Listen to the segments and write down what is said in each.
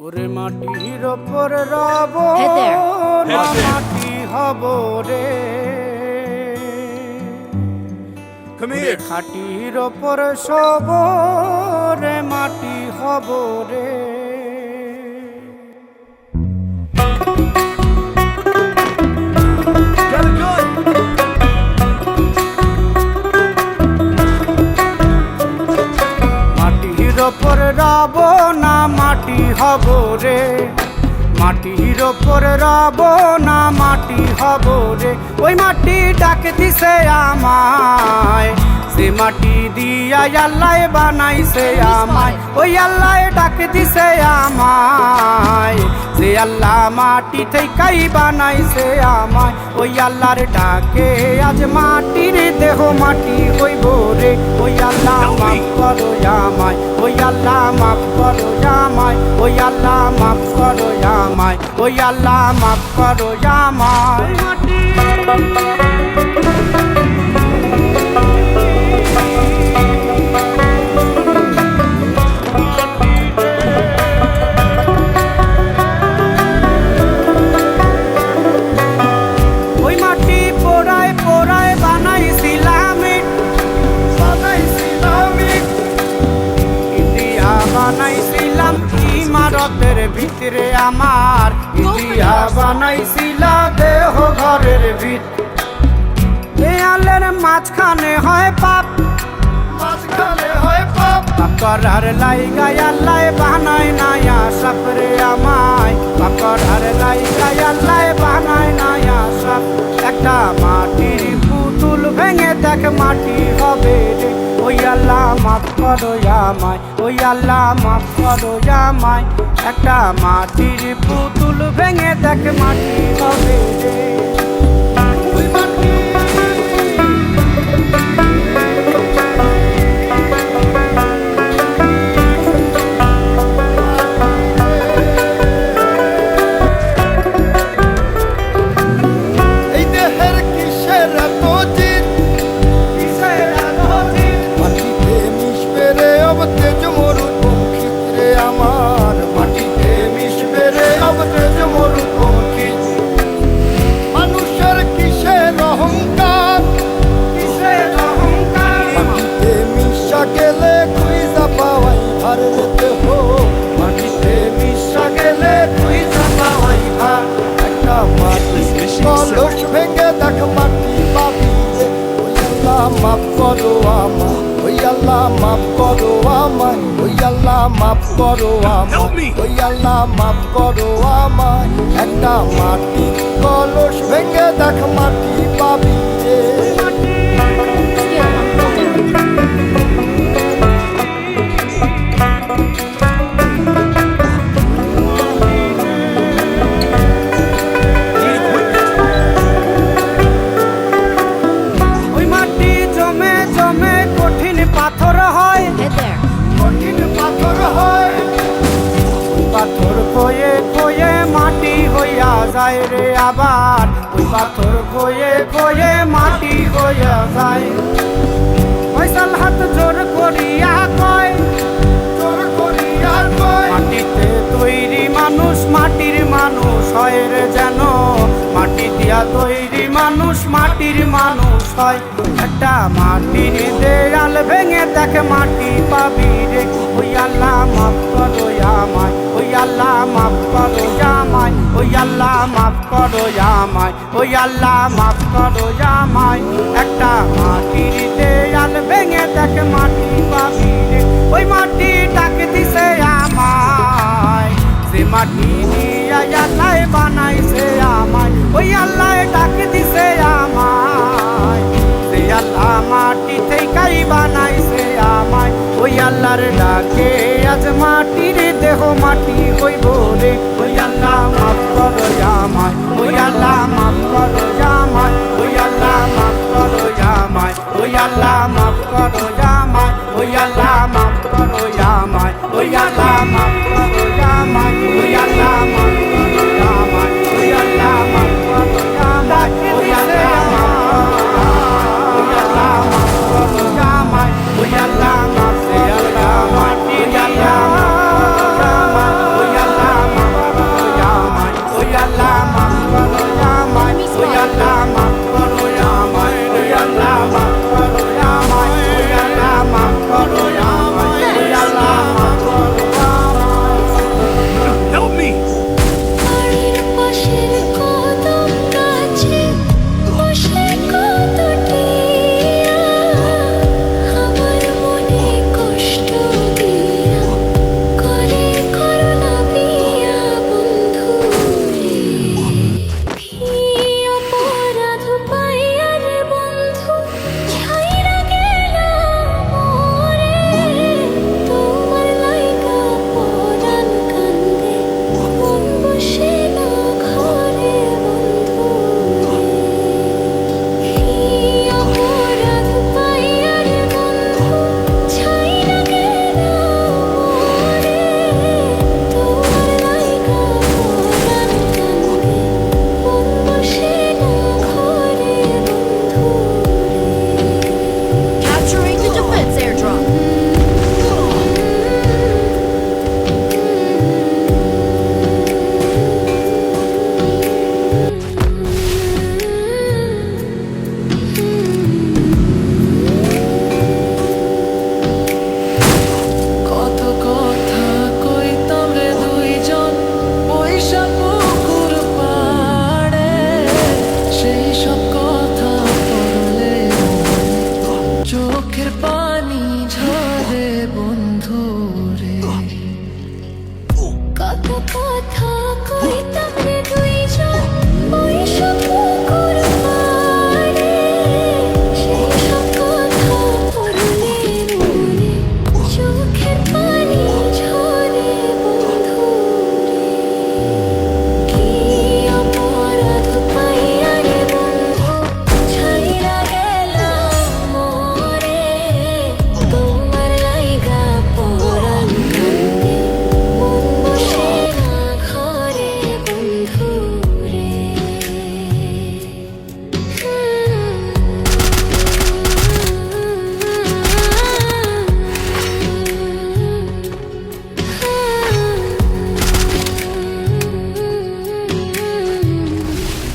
ওরে মাটির ওপর রব না মাটি হব রে, খাটির ওপর সব রে মাটি হব রে। মাটির ওপর রব না মাটি হব রে, মাটির ওপর রব না মাটি হব রে। ওই মাটি ডাক দিছে আমায়, সে মাটি দিয়া আল্লাহ বানাইছে আমায়। ওই আল্লাহ ডাক দিছে আমায়, সে আল্লাহ মাটি থেকেই বানাইছে আমায়। ওই আল্লাহর ডাকে আজ মাটির দেহ মাটি হইব রে। ওই আল্লাহ মাফ করো আমায়, ওই আল্লাহ মাফ করো আমায়, ওই আল্লাহ মাফ করো আমায়, ওই আল্লাহ মাফ করো আমায়। ওই মাটি পোড়ায় পোড়ায় বানাইছিলাম ইন্ডিয়া, বানাইছিলাম ইমারতের ভিতরে আমার, ইন্ডিয়া বানাইছিল দেহ ঘরের ভিতরে। দেয়ালের মাঝখানে হয় পাপ, মাঝখানে হয় পাপ, করার লাইগায় আল্লাহ বানায় নায়া সাপরে আমায়, করার লাইগায় আল্লাহ বানায় নায়া সাপ। একটা মাটির পুতুল ভেঙে দেখ মাটি হবে রে। ওই আল্লাহ মাফ করো আমায়, ওই আল্লাহ মাফ করো আমায়। একটা মাটির পুতুল ভেঙে দেখ মাটি হবে রে। কলস ভেঙে দেখ মাটি পাবি রে। ওই আল্লাহ মাফ করো আমায়, ওই আল্লাহ মাফ করো আমায়, ওই আল্লাহ মাফ করো আমায়, ওই আল্লাহ মাফ করো আমায়। একটা মাটি কলস ভেঙে দেখ মাটি পাবি রে। পাথর হয়, কঠিন পাথর হয়, পাথর খয়ে খয়ে মাটি হইয়া যায় রে আবার। ওই পাথর খয়ে খয়ে মাটি হইয়া যায়। ফয়সাল হাত জোর করিয়া কয়, জোর করিয়া কয়, মাটিতে তৈরি মানুষ মাটির মানুষ হয় রে যেন। মাটি দিয়া তৈরি মানুষ মাটির মানুষ হয়। একটা মাটির দেয়াল ভেঙে দেখ মাটি পাবি রে। ওই আল্লাহ মাফ করো আমায়, ওই আল্লাহ মাফ করো আমায়, ওই আল্লাহ মাফ করো আমায়, ওই আল্লাহ মাফ করো আমায়। একটা মাটির দেয়াল ভেঙে দেখ মাটি পাবি রে। ওই মাটি ডাক দিছে আমায়, সে মাটি দিয়া আল্লাহ বানাইছে আমায়। ওই আল্লাহ ডাক দিছে আমায়, সে আল্লাহ মাটি থেকেই বানাইছে আমায়। ওই আল্লাহর ডাকে আজ মাটির দেহ মাটি হইব রে। ওই আল্লাহ মাফ করো আমায়, ওই আল্লাহ মাফ করো আমায়, ওই আল্লাহ মাফ করো আমায়, ওই আল্লাহ মাফ করো আমায়, ওই আল্লাহ মাফ করো আমায়, ওই আল্লাহ মাফ করো আমায়, ওই আল্লাহ মাফ করো আমায়, ওই আল্লাহ মাফ করো আমায়, ওই আল্লাহ মাফ করো আমায়, ওই আল্লাহ মাফ করো আমায়, ওই আল্লাহ মাফ করো আমায়, ওই আল্লাহ হইতাম রে দুইজন ওই সব পুকুর পাড়ে, সেই সব কথা পড়লে মনে চোখের পানি ঝরে বন্ধুরে। কি অপরাধ পাইয়া রে বন্ধু ছাইরা গেলাম মোরে, তোমার লাইগা পরাণ কান্দে মন বসে না ঘরে বন্ধুরে।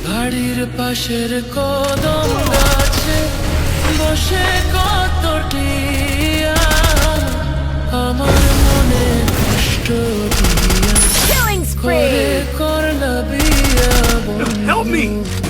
বাড়ির পাশের কদম গাছে বসে কত টিয়া আমার মনে কষ্ট দিয়া Killing করে spree! করলা বিয়া Help me! বন্ধু